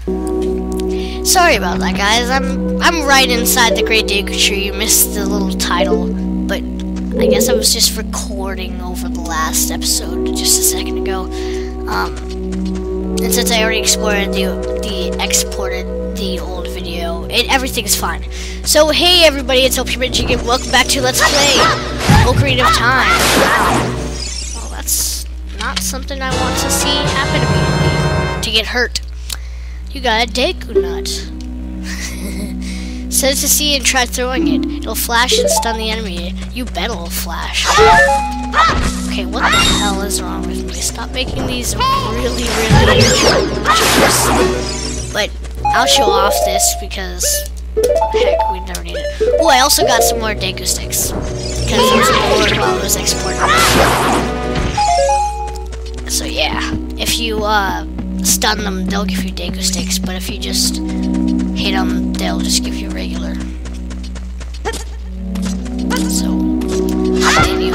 Sorry about that, guys. I'm right inside the Great Deku Tree. You missed the little title, but I guess I was just recording over the last episode just a second ago. And since I already exported the old video, everything's fine. So hey everybody, it's Ocarina Chicken. Welcome back to Let's Play Ocarina of Time. Wow. Well, that's not something I want to see happen immediately. To get hurt. You got a deku nut. Set it to C and try throwing it. It'll flash and stun the enemy. You bet it'll flash. Okay, what the hell is wrong with me? Stop making these really jokes. But I'll show off this because, heck, we never need it. Oh, I also got some more deku sticks because I was bored while I was exporting. So yeah, if you stun them, they'll give you deku sticks, but if you just hit them, they'll just give you regular. So, continue.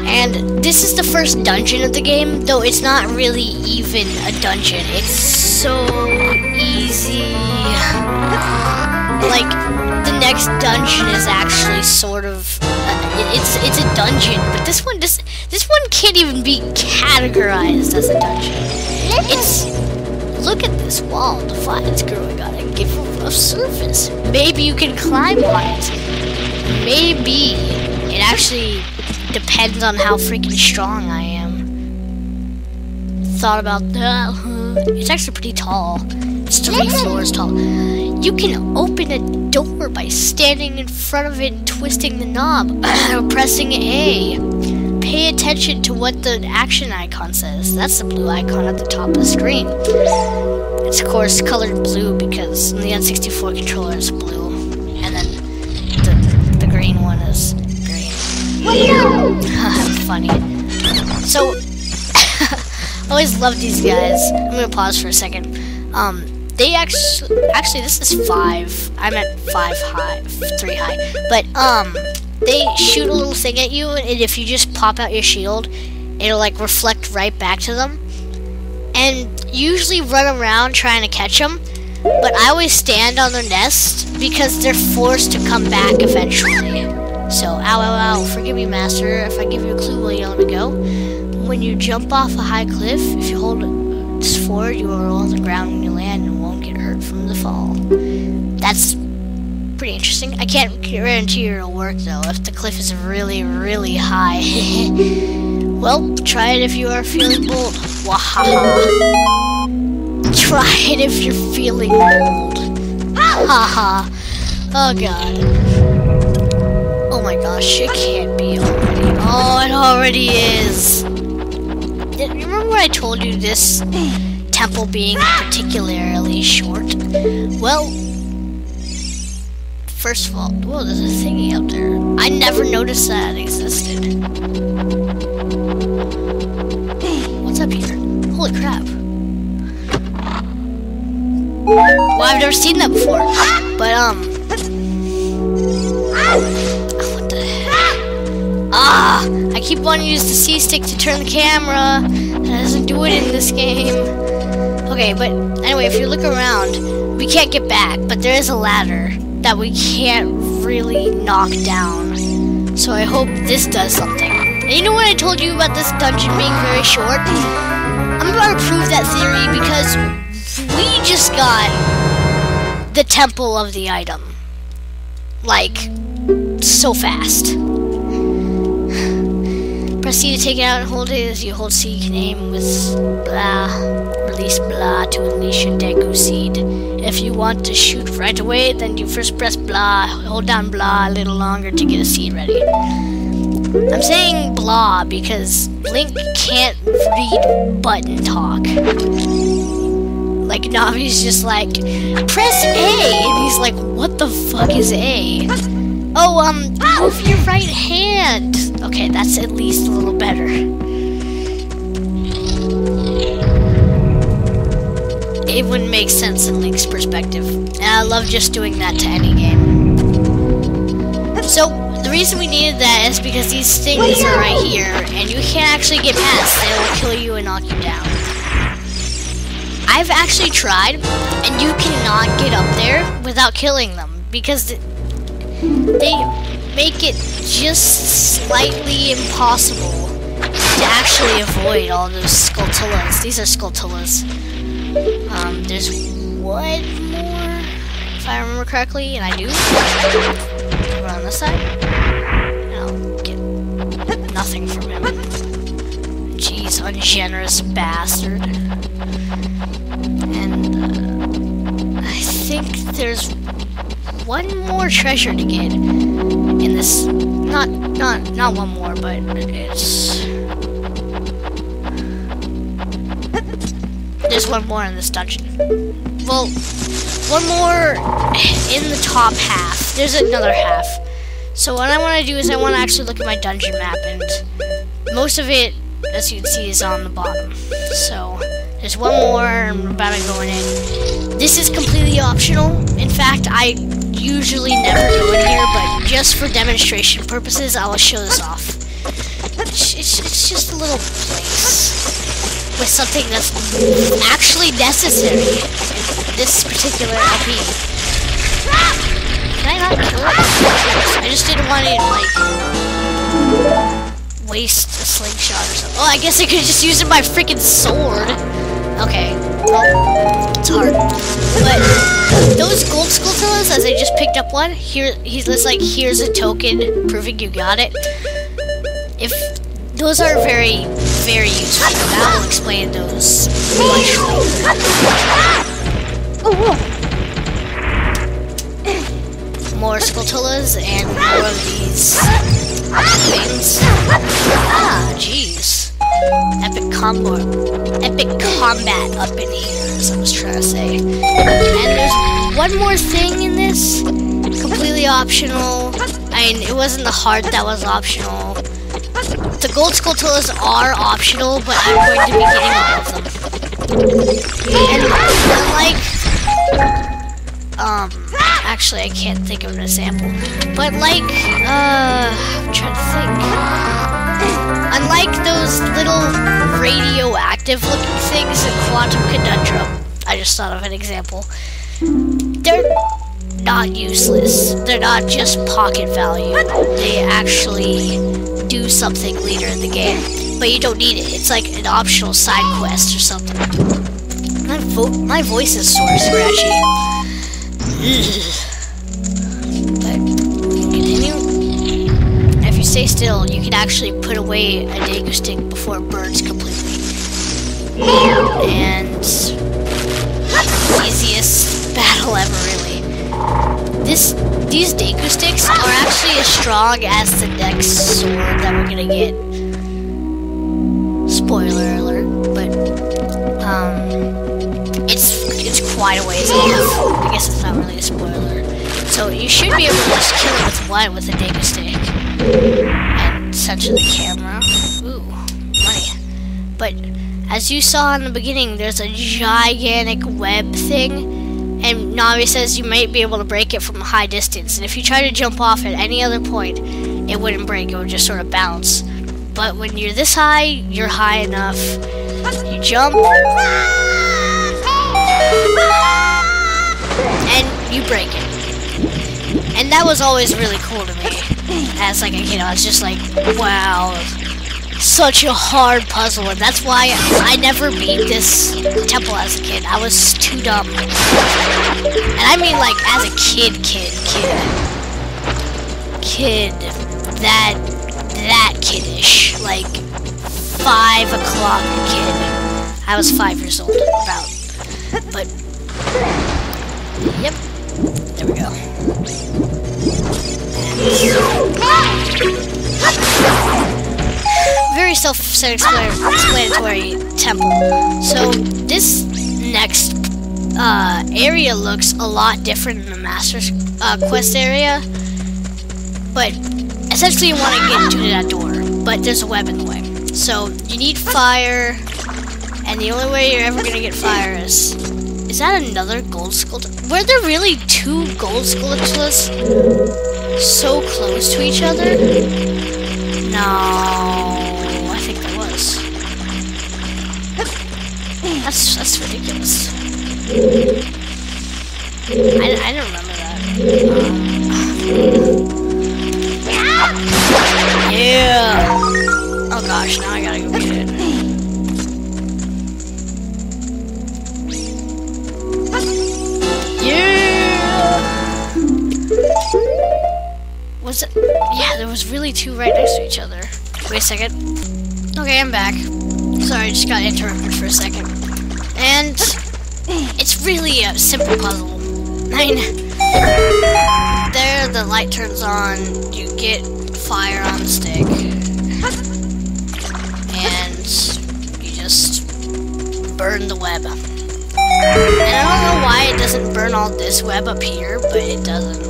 And this is the first dungeon of the game, though it's not really even a dungeon. It's so easy. Like, the next dungeon is actually sort of it's a dungeon, but this one can't even be categorized as a dungeon. Look at this wall. The vines growing on a given rough surface. Maybe you can climb on it. Maybe it actually depends on how freaking strong I am. Thought about that. It's actually pretty tall. It's 3 floors tall. You can open a door by standing in front of it and twisting the knob. Pressing A. Pay attention to what the action icon says. That's the blue icon at the top of the screen. It's of course colored blue because the N64 controller is blue. And then the green one is green. Funny. So, I always love these guys. I'm gonna pause for a second. They actually this is 5. I'm at 3 high. But they shoot a little thing at you, and if you just pop out your shield, it'll like reflect right back to them. And usually run around trying to catch them, but I always stand on their nest because they're forced to come back eventually. So, ow, forgive me, master, if I give you a clue while you let me go. When you jump off a high cliff, if you hold this forward, you will roll on the ground when you land and won't get hurt from the fall. That's pretty interesting. I can't guarantee it'll work though if the cliff is really, really high. Well, try it if you are feeling bold. Wahaha. Try it if you're feeling bold. Haha. Oh god. Oh my gosh, it can't be already. Oh, it already is. Remember when I told you this temple being particularly short? Well, first of all, whoa, there's a thingy up there. I never noticed that existed. What's up here? Holy crap. Well, I've never seen that before. But, what the heck? Ah! I keep wanting to use the C stick to turn the camera. That doesn't do it in this game. Okay, but anyway, if you look around, we can't get back, but there is a ladder that we can't really knock down. So I hope this does something. And you know what I told you about this dungeon being very short? I'm about to prove that theory because we just got the temple of the item. Like, so fast. Press C to take it out and hold it. As you hold C, you can aim with blah. Release blah to unleash a deku seed. If you want to shoot right away, then you first press blah, hold down blah a little longer to get a seed ready. I'm saying blah because Link can't read button talk. Like Navi's just like, press A, and he's like, what the fuck is A? Oh, move your right hand. Okay, that's at least a little better. It wouldn't make sense in Link's perspective. And I love just doing that to any game. So, the reason we needed that is because these things are right here, and you can't actually get past. They will kill you and knock you down. I've actually tried, and you cannot get up there without killing them, because they make it just slightly impossible to actually avoid all those Skulltulas. These are Skulltulas. There's one more, if I remember correctly, and I do. Over on this side. And I'll get nothing from him. Jeez, ungenerous bastard. And I think there's one more treasure to get in this. Not one more, but it's. There's one more in this dungeon. Well, one more in the top half. There's another half. So what I want to do is I want to actually look at my dungeon map, and most of it, as you can see, is on the bottom. So there's one more. I'm about to go in it. This is completely optional. In fact, I usually never go in here, but just for demonstration purposes, I will show this off. It's just a little place with something that's actually necessary in this particular LP. Can I not kill it? I just didn't want to, like, waste a slingshot or something. Oh, I guess I could just use my freaking sword. Okay, well, it's hard. But those gold Skulltulas, as I just picked up one, here, he's just like, here's a token proving you got it. If those are very, very useful, and I will explain those much later. More Skulltulas and more of these things. Ah, jeez. Epic combat up in here, as I was trying to say. And there's one more thing in this, completely optional. I mean, it wasn't the heart that was optional. The gold Skulltulas are optional, but I'm going to be getting all of them. And like, actually I can't think of an example. But like, I'm trying to think. Unlike those little radioactive looking things in Quantum Conundrum, I just thought of an example. They're not useless. They're not just pocket value. They actually do something later in the game, but you don't need it. It's like an optional side quest or something. My voice is sort of scratchy. But we can continue. If you stay still, you can actually put away a deku stick before it burns completely. And easiest battle ever, really. These deku sticks are actually as strong as the next sword that we're gonna get. Spoiler alert, but it's quite a ways off. I guess it's not really a spoiler. So you should be able to just kill it with one with a deku stick. And center the camera. Ooh, money. But as you saw in the beginning, there's a gigantic web thing. And Navi says you might be able to break it from a high distance. And if you try to jump off at any other point, it wouldn't break. It would just sort of bounce. But when you're this high, you're high enough. You jump. And you break it. And that was always really cool to me. As like a kid, I was just like, wow. Such a hard puzzle, and that's why I never beat this temple as a kid. I was too dumb. And I mean like as a kid. That kiddish. Like 5 o'clock kid. I was 5 years old, about. But yep. There we go. Very self-explanatory temple. So this next area looks a lot different than the Master's Quest area, but essentially you want to get into that door, but there's a web in the way. So you need fire, and the only way you're ever gonna get fire is that another gold Skulltula? Were there really 2 gold Skulltulas so close to each other? No. That's That's ridiculous. I don't remember that. Yeah! Oh gosh, now I gotta go get it. Yeah! Was it? Yeah, there was really two right next to each other. Wait a second. Okay, I'm back. Sorry, I just got interrupted for a second. And it's really a simple puzzle. I mean, there the light turns on, you get fire on the stick, and you just burn the web. And I don't know why it doesn't burn all this web up here, but it doesn't.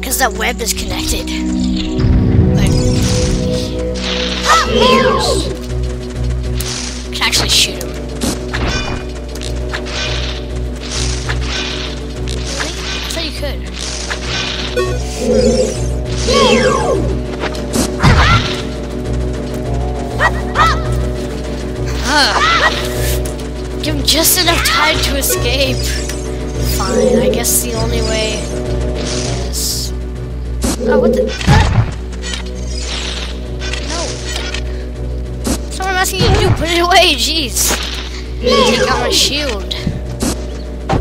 Because that web is connected. But I can actually shoot him. Could. Give him just enough time to escape. Fine, I guess the only way is... Oh, what the... No. That's what I'm asking you to do. Put it away, jeez. Take out my shield.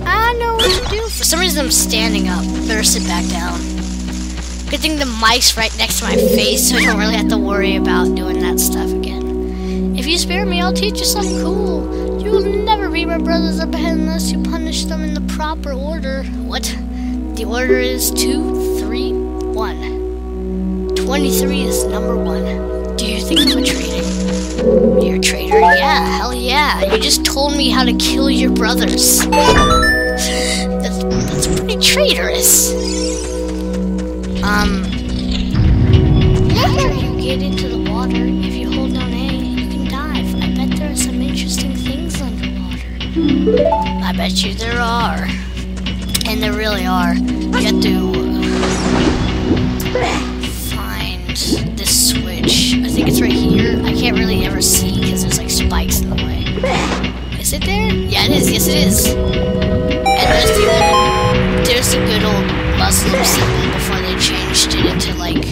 I know what to do. For some reason I'm standing up. Better sit back down. Good thing the mic's right next to my face, so I don't really have to worry about doing that stuff again. If you spare me, I'll teach you something cool. You will never beat my brothers up ahead unless you punish them in the proper order. What? The order is 2, 3, 1. 23 is number 1. Do you think I'm a traitor? You're a traitor? Yeah, hell yeah. You just told me how to kill your brothers. That's pretty traitorous. After you get into the water, if you hold down A, you can dive. I bet there are some interesting things underwater. I bet you there are. And there really are. You have to find this switch. I think it's right here. I can't really ever see because there's like spikes in the way. Is it there? Yeah, it is. Yes, it is. And there's the good old Muslim symbol before they changed it into like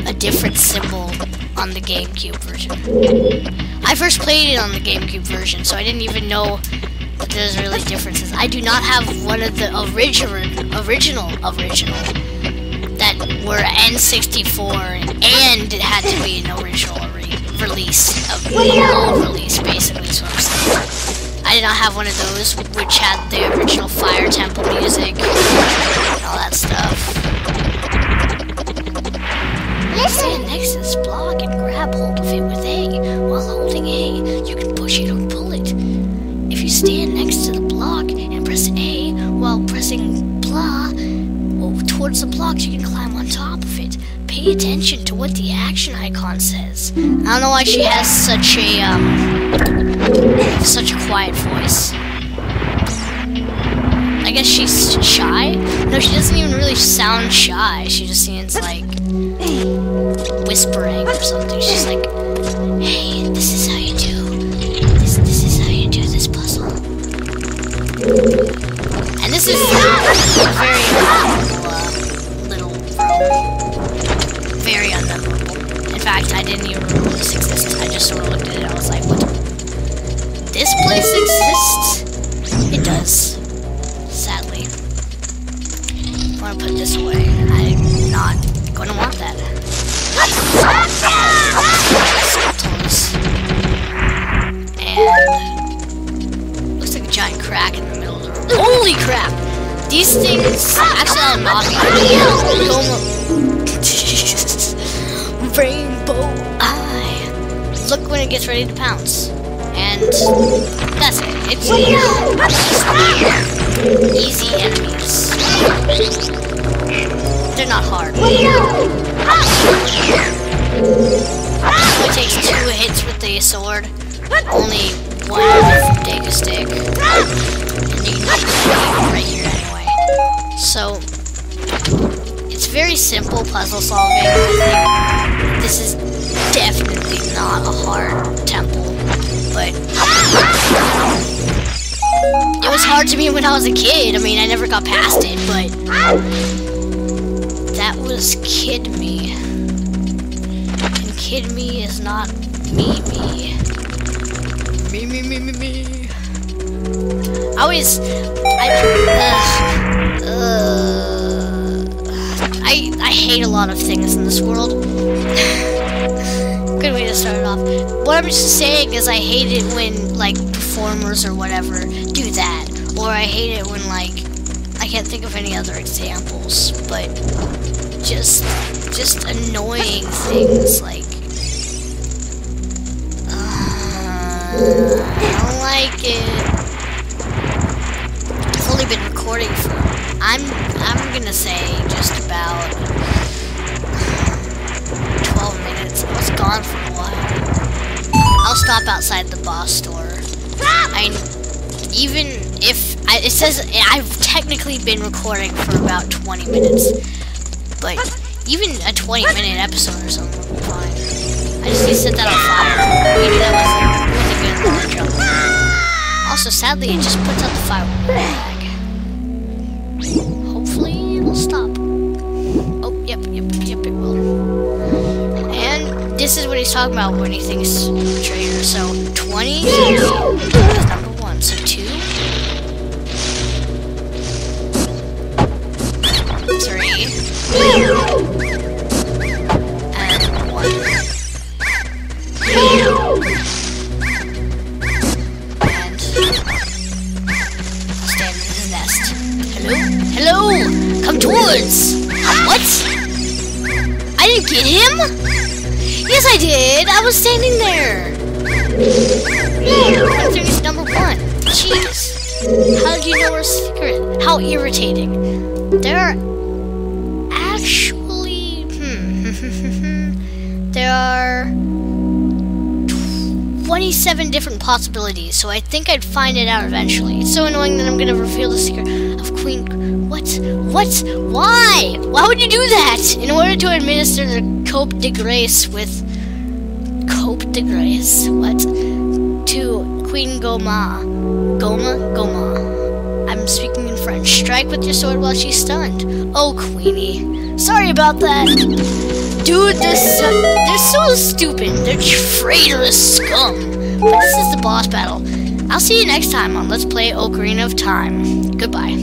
a different symbol on the GameCube version. I first played it on the GameCube version, so I didn't even know that there's really differences. I do not have one of the original that were N64, and it had to be an original release, basically, is what I'm saying. I did not have one of those, which had the original Fire Temple music and all that stuff. Stand next to this block and grab hold of it with A. While holding A, you can push it or pull it. If you stand next to the block and press A while pressing blah towards the block, you can climb on top of it. Pay attention to what the action icon says. I don't know why she has such a quiet voice. I guess she's shy? No, she doesn't even really sound shy. She just seems like whispering or something. She's like, hey, this is how you do. This is how you do this puzzle. And this is a very little very unmemorable. In fact, I didn't even remember this exists. I just sort of looked at it and I was like, what? This place exists? It does. Sadly. I'm gonna put this away. I'm not gonna want that. And looks like a giant crack in the middle of the room. Holy crap! These things actually are not Rainbow Eye. Look when it gets ready to pounce. And that's it. It's easy enemies. They're not hard. It only takes 2 hits with the sword, only 1 with deku stick, and you can get it right here anyway. So it's very simple puzzle solving. I think this is definitely not a hard temple. but it was hard to me when I was a kid. I mean, I never got past it, but that was Kid Me. And Kid Me is not me. Me. I hate a lot of things in this world. Good way to start it off. What I'm just saying is I hate it when, like, performers or whatever do that. Or I hate it when, like, I can't think of any other examples, but just annoying things, like, I don't like it. I've only been recording for, I'm gonna say just about 12 minutes. I was gone for a while. I'll stop outside the boss store. Even if, it says I've technically been recording for about 20 minutes. But even a 20-minute episode or something would be fine. I just need to set that on fire. Maybe that wasn't really good in the intro. Also, sadly, it just puts out the fire bag. Hopefully, it will stop. Oh, yep, it will. And this is what he's talking about when he thinks traitor. So, 20 is number 1. So, 2. 3. And 1. And stand in his nest. Hello? Come towards! What? I didn't get him? Yes, I did! I was standing there! I think it's number 1. Jeez. How did you know our secret? How irritating. There are actually... there are 27 different possibilities, so I think I'd find it out eventually. It's so annoying that I'm gonna reveal the secret of Queen... What? Why? Why would you do that? In order to administer the Cope de Grace with... Cope de Grace? What? To Queen Goma. Goma. I'm speaking in French. Strike with your sword while she's stunned. Oh, Queenie. Sorry about that. Dude, they're so stupid. They're traitorous scum. But this is the boss battle. I'll see you next time on Let's Play Ocarina of Time. Goodbye.